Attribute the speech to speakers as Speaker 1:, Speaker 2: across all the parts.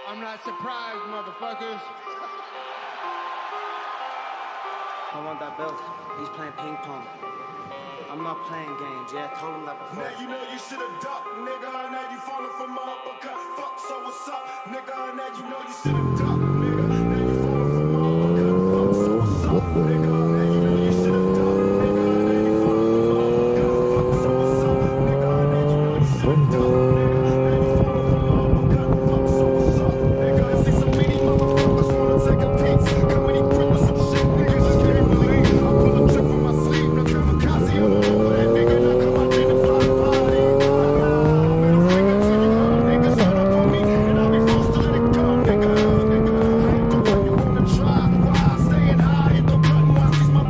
Speaker 1: I'm not surprised, motherfuckers.
Speaker 2: I want that belt. He's playing ping pong. I'm not playing games, yeah, I told him that before.
Speaker 3: Now you know you should've ducked, nigga. Now you falling for my uppercut. Fuck, so what's up, nigga? Now you know you should've ducked, nigga. Now you falling for my uppercut. Fuck, so what's up, nigga? Now you know you should've ducked, nigga. Now you falling for my uppercut. Fuck, so what's up, nigga? Now you know you should've ducked, nigga. Now you falling for my uppercut. Fuck, so what's up, nigga? I see some meaty motherfuckers wanna take a piece. Come with these grip with some shit, niggas just can't believe. I pull a trick from my sleeve, no kamikaze on the road. That nigga not come out in the fly party. Middle finger to you, niggas run up on me, and I'll be forced to let it go, nigga. Go what you wanna try, while staying high, hit the button, watch these motherfuckers.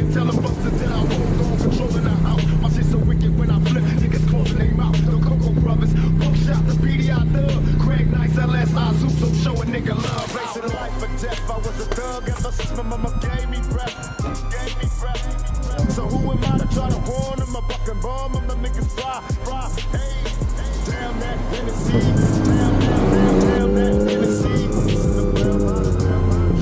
Speaker 3: and tell them busters that I won't go controlling the house. My shit so wicked when I flip, niggas closing their mouth. The Coco Brothers, book shot the BDI Thug. Craig Nice, LS, I zoom, so show a nigga love. Racing life or death, I was a thug ever since my mama gave me breath. Gave me breath. So who am I to try to warn them? A fucking bomb, I'm the niggas fry. Hey, damn that Tennessee. Damn that Tennessee.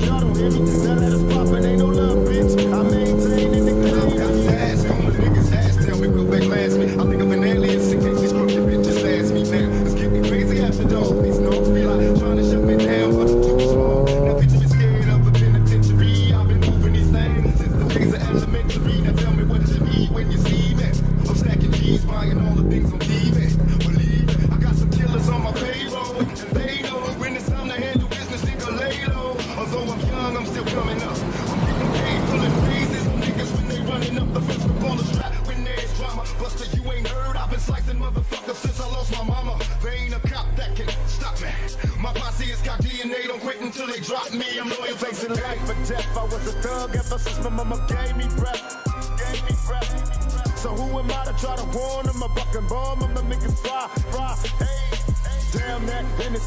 Speaker 3: Y'all don't hear me, now that it's poppin', ain't no love, bitch. I maintain in the game. Got your ass on the niggas' ass, tell me what they class me. I think I'm an alien, in case these crooked bitches ask me now. It's getting crazy after dog. These notes be like trying to shut me down, but I'm too small. Now picture me scared of the penitentiary. I've been moving these things since the days of elementary. Now tell me what does it mean when you see me? I'm stacking G's, buying all the things on TV. Believe me, I got some killers on my payroll, and they know when it's time to handle business, nigga lay low. Although I'm young, I'm still coming up. I'm getting paid, pulling phases. Niggas when they running up the fence, the ball is strap when there's drama. Buster, you ain't heard, I've been slicing motherfuckers since I lost my mama. There ain't a cop that can stop me. My posse has got DNA, don't quit until they drop me. I'm loyal, facing life or death. I was a thug ever since my mama gave me breath. Gave me breath. So who am I to try to warn them? A fucking bomb, I'm the niggas fry. Hey, damn that Tennessee.